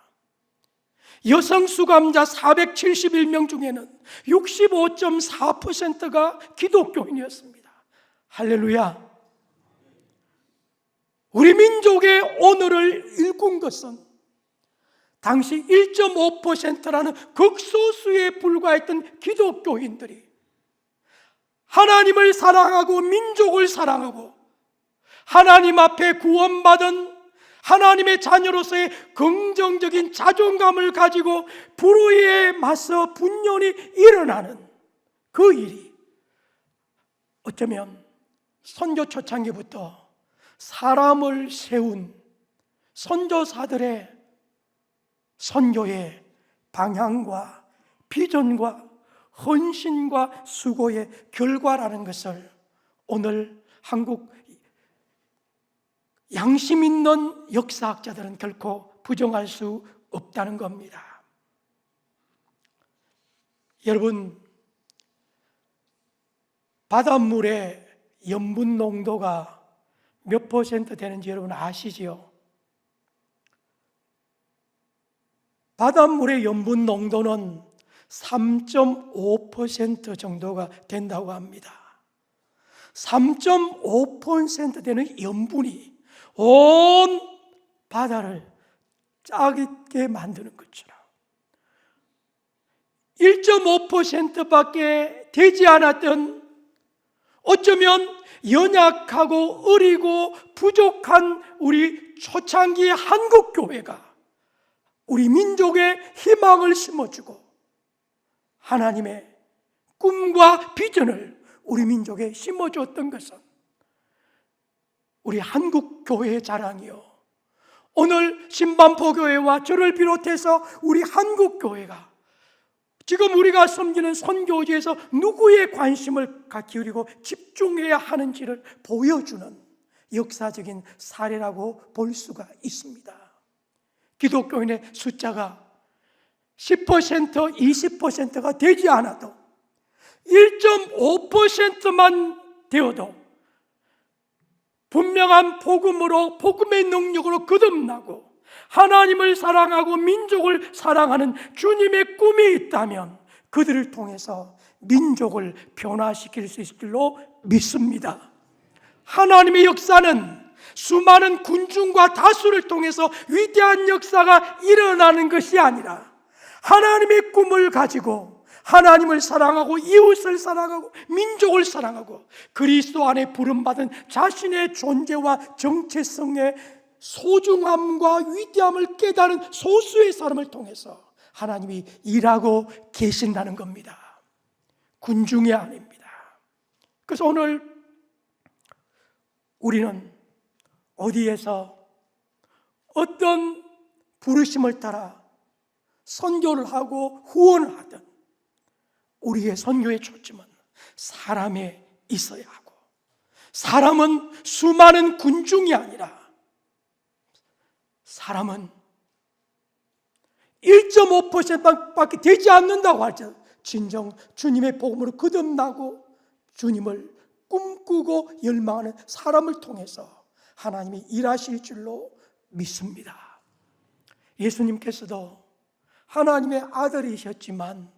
여성 수감자 471명 중에는 65.4%가 기독교인이었습니다. 할렐루야. 우리 민족의 오늘을 일군 것은 당시 1.5%라는 극소수에 불과했던 기독교인들이 하나님을 사랑하고 민족을 사랑하고 하나님 앞에 구원받은 하나님의 자녀로서의 긍정적인 자존감을 가지고 불의에 맞서 분열이 일어나는 그 일이 어쩌면 선교 초창기부터 사람을 세운 선교사들의 선교의 방향과 비전과 헌신과 수고의 결과라는 것을 오늘 한국 양심 있는 역사학자들은 결코 부정할 수 없다는 겁니다. 여러분, 바닷물의 염분 농도가 몇 퍼센트 되는지 여러분 아시지요? 바닷물의 염분 농도는 3.5% 정도가 된다고 합니다. 3.5% 되는 염분이 온 바다를 짜게 만드는 것처럼 1.5%밖에 되지 않았던, 어쩌면 연약하고 어리고 부족한 우리 초창기 한국교회가 우리 민족의 희망을 심어주고 하나님의 꿈과 비전을 우리 민족에 심어주었던 것은 우리 한국 교회의 자랑이요, 오늘 신반포교회와 저를 비롯해서 우리 한국 교회가 지금 우리가 섬기는 선교지에서 누구의 관심을 기울이고 집중해야 하는지를 보여주는 역사적인 사례라고 볼 수가 있습니다. 기독교인의 숫자가 10%, 20%가 되지 않아도 1.5%만 되어도 분명한 복음으로, 복음의 능력으로 거듭나고 하나님을 사랑하고 민족을 사랑하는 주님의 꿈이 있다면 그들을 통해서 민족을 변화시킬 수 있을 줄로 믿습니다. 하나님의 역사는 수많은 군중과 다수를 통해서 위대한 역사가 일어나는 것이 아니라 하나님의 꿈을 가지고 하나님을 사랑하고 이웃을 사랑하고 민족을 사랑하고 그리스도 안에 부름받은 자신의 존재와 정체성의 소중함과 위대함을 깨달은 소수의 사람을 통해서 하나님이 일하고 계신다는 겁니다. 군중이 아닙니다. 그래서 오늘 우리는 어디에서 어떤 부르심을 따라 선교를 하고 후원을 하든 우리의 선교의 초점은 사람에 있어야 하고, 사람은 수많은 군중이 아니라 사람은 1.5%밖에 되지 않는다고 할지라도 진정 주님의 복음으로 거듭나고 주님을 꿈꾸고 열망하는 사람을 통해서 하나님이 일하실 줄로 믿습니다. 예수님께서도 하나님의 아들이셨지만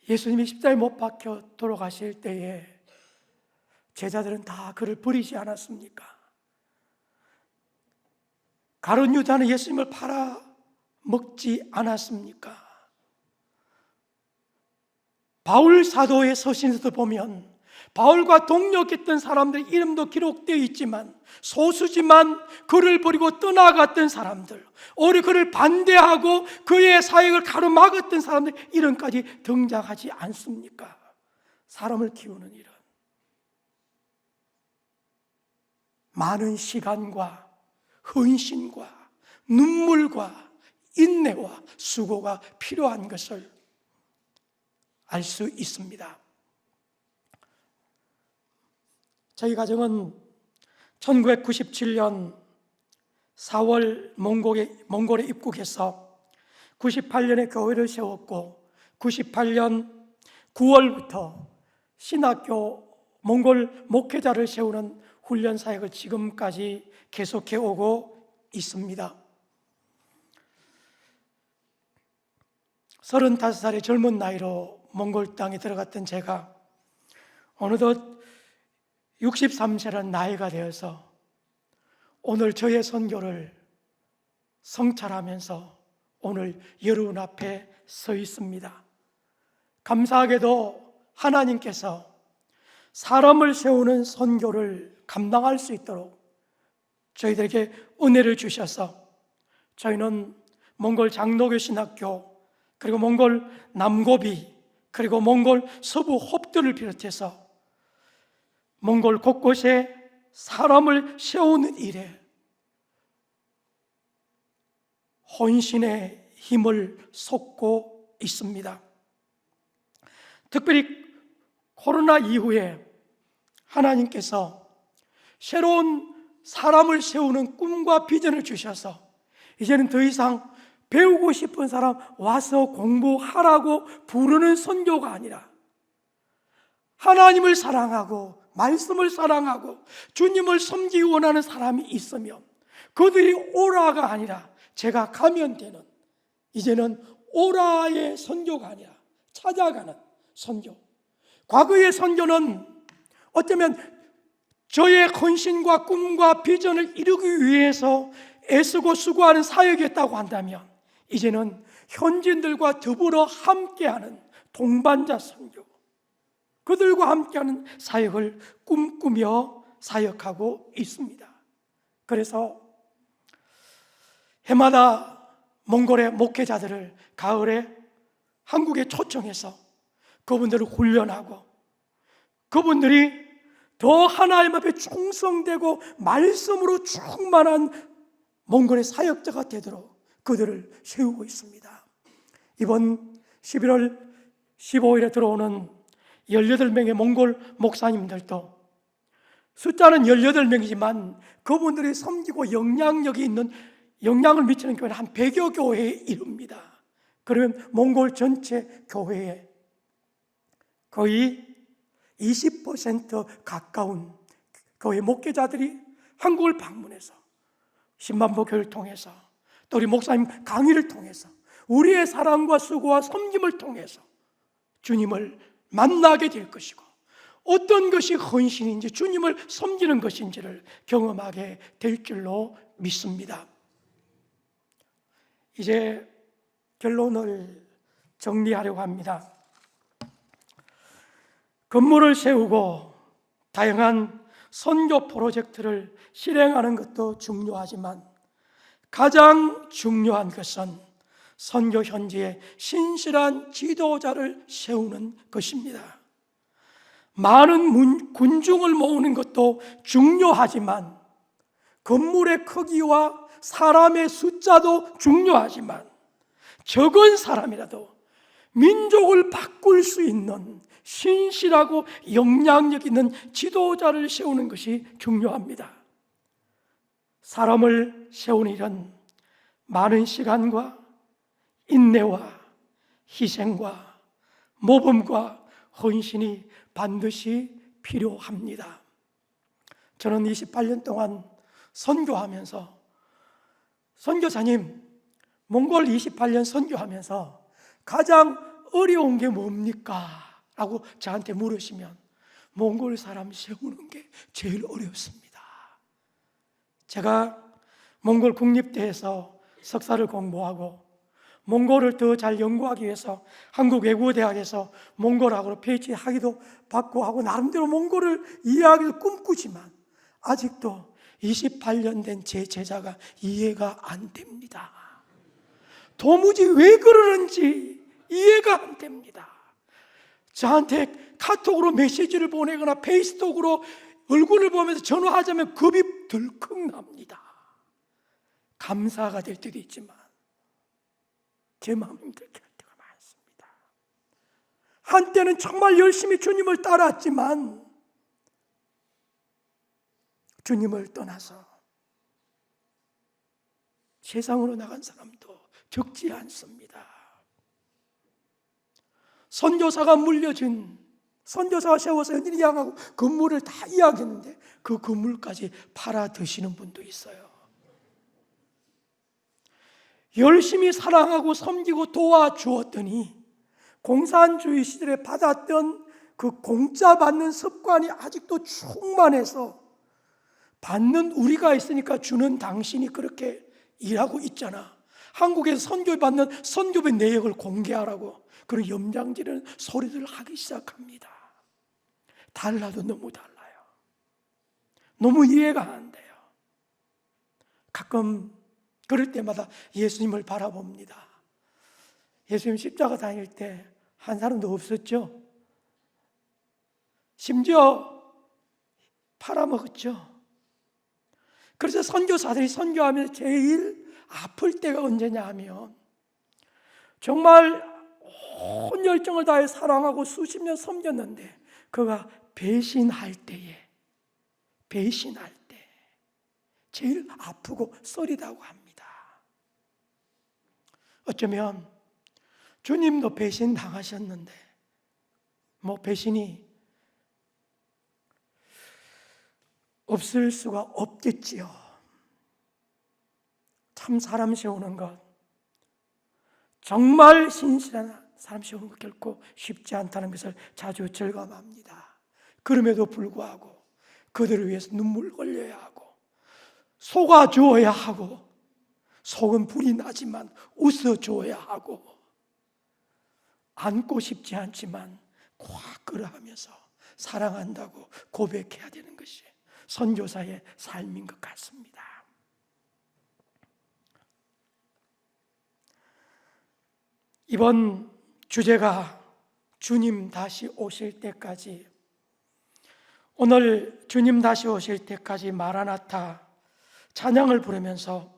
예수님이 십자가에 못 박혀 돌아가실 때에 제자들은 다 그를 버리지 않았습니까? 가룟 유다는 예수님을 팔아 먹지 않았습니까? 바울 사도의 서신에도 보면 바울과 동역했던 사람들의 이름도 기록되어 있지만 소수지만 그를 버리고 떠나갔던 사람들, 오히려 그를 반대하고 그의 사역을 가로막았던 사람들 이름까지 등장하지 않습니까? 사람을 키우는 일은 많은 시간과 헌신과 눈물과 인내와 수고가 필요한 것을 알 수 있습니다. 저희 가정은 1997년 4월 몽골에 입국해서 98년에 교회를 세웠고 98년 9월부터 신학교 몽골 목회자를 세우는 훈련 사역을 지금까지 계속해 오고 있습니다. 35살의 젊은 나이로 몽골 땅에 들어갔던 제가 어느덧 63세라는 나이가 되어서 오늘 저의 선교를 성찰하면서 오늘 여러분 앞에 서 있습니다. 감사하게도 하나님께서 사람을 세우는 선교를 감당할 수 있도록 저희들에게 은혜를 주셔서 저희는 몽골 장로교 신학교, 그리고 몽골 남고비, 그리고 몽골 서부 홉들을 비롯해서 몽골 곳곳에 사람을 세우는 일에 혼신의 힘을 쏟고 있습니다. 특별히 코로나 이후에 하나님께서 새로운 사람을 세우는 꿈과 비전을 주셔서 이제는 더 이상 배우고 싶은 사람 와서 공부하라고 부르는 선교가 아니라 하나님을 사랑하고 말씀을 사랑하고 주님을 섬기기 원하는 사람이 있으면 그들이 오라가 아니라 제가 가면 되는, 이제는 오라의 선교가 아니라 찾아가는 선교. 과거의 선교는 어쩌면 저의 헌신과 꿈과 비전을 이루기 위해서 애쓰고 수고하는 사역이었다고 한다면 이제는 현지인들과 더불어 함께하는 동반자 선교, 그들과 함께하는 사역을 꿈꾸며 사역하고 있습니다. 그래서 해마다 몽골의 목회자들을 가을에 한국에 초청해서 그분들을 훈련하고 그분들이 더 하나님 앞에 충성되고 말씀으로 충만한 몽골의 사역자가 되도록 그들을 세우고 있습니다. 이번 11월 15일에 들어오는 18명의 몽골 목사님들도 숫자는 18명이지만 그분들이 섬기고 영향력이 있는 영향을 미치는 교회는 한 100여 교회에 이릅니다. 그러면 몽골 전체 교회에 거의 20% 가까운 교회 목회자들이 한국을 방문해서 10만보 교회를 통해서 또 우리 목사님 강의를 통해서 우리의 사랑과 수고와 섬김을 통해서 주님을 만나게 될 것이고 어떤 것이 헌신인지 주님을 섬기는 것인지를 경험하게 될 줄로 믿습니다. 이제 결론을 정리하려고 합니다. 건물을 세우고 다양한 선교 프로젝트를 실행하는 것도 중요하지만 가장 중요한 것은 선교 현지에 신실한 지도자를 세우는 것입니다. 많은 군중을 모으는 것도 중요하지만 건물의 크기와 사람의 숫자도 중요하지만 적은 사람이라도 민족을 바꿀 수 있는 신실하고 영향력 있는 지도자를 세우는 것이 중요합니다. 사람을 세우는 일은 많은 시간과 인내와 희생과 모범과 헌신이 반드시 필요합니다. 저는 28년 동안 선교하면서 선교사님, 몽골 28년 선교하면서 가장 어려운 게 뭡니까? 라고 저한테 물으시면 몽골 사람 세우는 게 제일 어렵습니다. 제가 몽골 국립대에서 석사를 공부하고 몽골을 더 잘 연구하기 위해서 한국외국어대학에서 몽골학으로 PhD 학위도 받고 하고 나름대로 몽골을 이해하기도 꿈꾸지만 아직도 28년 된 제 제자가 이해가 안 됩니다. 도무지 왜 그러는지 이해가 안 됩니다. 저한테 카톡으로 메시지를 보내거나 페이스톡으로 얼굴을 보면서 전화하자면 겁이 덜컥 납니다. 감사가 될 때도 있지만 제 마음이 힘들게 할 때가 많습니다. 한때는 정말 열심히 주님을 따랐지만 주님을 떠나서 세상으로 나간 사람도 적지 않습니다. 선교사가 물려진 선교사가 세워서 현진이 양하고 건물을 다 이야기했는데 그 건물까지 팔아 드시는 분도 있어요. 열심히 사랑하고 섬기고 도와주었더니 공산주의 시절에 받았던 그 공짜 받는 습관이 아직도 충만해서 받는 우리가 있으니까 주는 당신이 그렇게 일하고 있잖아. 한국에서 선교받는 선교의 내역을 공개하라고 그런 염장지르는 소리들을 하기 시작합니다. 달라도 너무 달라요. 너무 이해가 안 돼요. 가끔 그럴 때마다 예수님을 바라봅니다. 예수님 십자가 다닐 때 한 사람도 없었죠. 심지어 팔아먹었죠. 그래서 선교사들이 선교하면서 제일 아플 때가 언제냐 하면 정말 온 열정을 다해 사랑하고 수십 년 섬겼는데 그가 배신할 때 제일 아프고 썰이다고 합니다. 어쩌면 주님도 배신 당하셨는데 배신이 없을 수가 없겠지요. 참 사람 세우는 것, 정말 신실한 사람 세우는 것 결코 쉽지 않다는 것을 자주 절감합니다. 그럼에도 불구하고 그들을 위해서 눈물 흘려야 하고 속아주어야 하고 속은 불이 나지만 웃어줘야 하고 안고 싶지 않지만 꽉 끌어하면서 사랑한다고 고백해야 되는 것이 선교사의 삶인 것 같습니다. 이번 주제가 주님 다시 오실 때까지, 오늘 주님 다시 오실 때까지 마라나타 찬양을 부르면서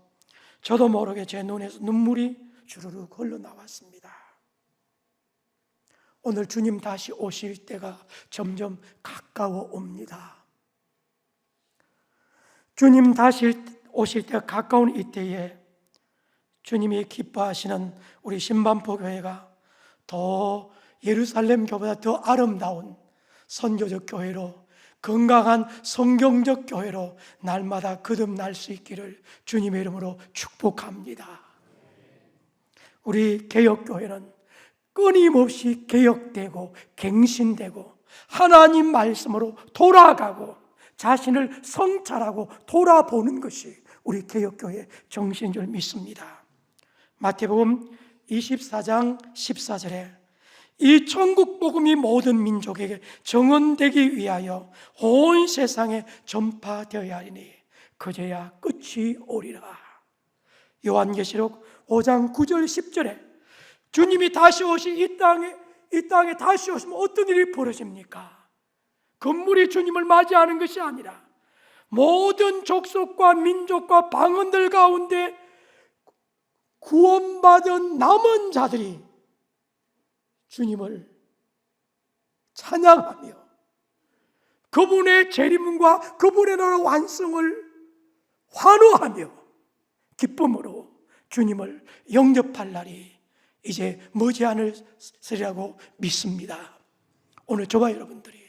저도 모르게 제 눈에서 눈물이 주르륵 흘러나왔습니다. 오늘 주님 다시 오실 때가 점점 가까워 옵니다. 주님 다시 오실 때가 가까운 이때에 주님이 기뻐하시는 우리 신반포 교회가 더 예루살렘 교회보다 더 아름다운 선교적 교회로, 건강한 성경적 교회로 날마다 거듭날 수 있기를 주님의 이름으로 축복합니다. 우리 개혁교회는 끊임없이 개혁되고 갱신되고 하나님 말씀으로 돌아가고 자신을 성찰하고 돌아보는 것이 우리 개혁교회의 정신인 줄 믿습니다. 마태복음 24장 14절에 이 천국 복음이 모든 민족에게 정언되기 위하여 온 세상에 전파되어야 하리니 그제야 끝이 오리라. 요한계시록 5장 9절 10절에 주님이 다시 오시 이 땅에 다시 오시면 어떤 일이 벌어집니까? 건물이 주님을 맞이하는 것이 아니라 모든 족속과 민족과 방언들 가운데 구원받은 남은 자들이 주님을 찬양하며 그분의 재림과 그분의 나라 완성을 환호하며 기쁨으로 주님을 영접할 날이 이제 머지않으리라고 믿습니다. 오늘 저와 여러분들이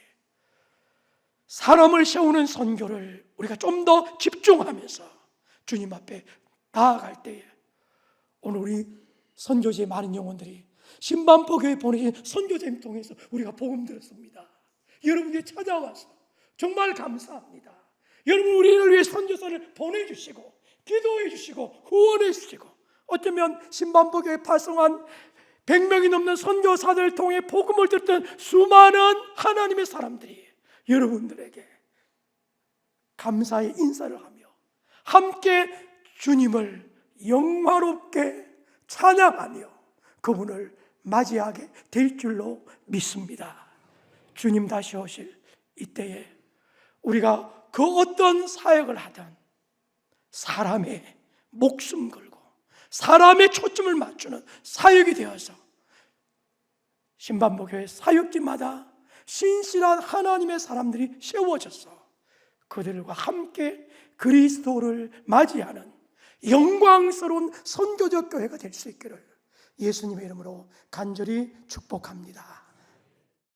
사람을 세우는 선교를 우리가 좀 더 집중하면서 주님 앞에 나아갈 때에 오늘 우리 선교지의 많은 영혼들이 신반포 교회 보내신 선교사님 통해서 우리가 복음 들었습니다. 여러분들이 찾아와서 정말 감사합니다. 여러분 우리를 위해 선교사를 보내주시고 기도해 주시고 후원해 주시고 어쩌면 신반포 교회 파송한 100명이 넘는 선교사들을 통해 복음을 듣던 수많은 하나님의 사람들이 여러분들에게 감사의 인사를 하며 함께 주님을 영화롭게 찬양하며 그분을 맞이하게 될 줄로 믿습니다. 주님 다시 오실 이때에 우리가 그 어떤 사역을 하든 사람의 목숨 걸고 사람의 초점을 맞추는 사역이 되어서 신반포 교회 사역지마다 신실한 하나님의 사람들이 세워져서 그들과 함께 그리스도를 맞이하는 영광스러운 선교적 교회가 될 수 있기를 예수님의 이름으로 간절히 축복합니다.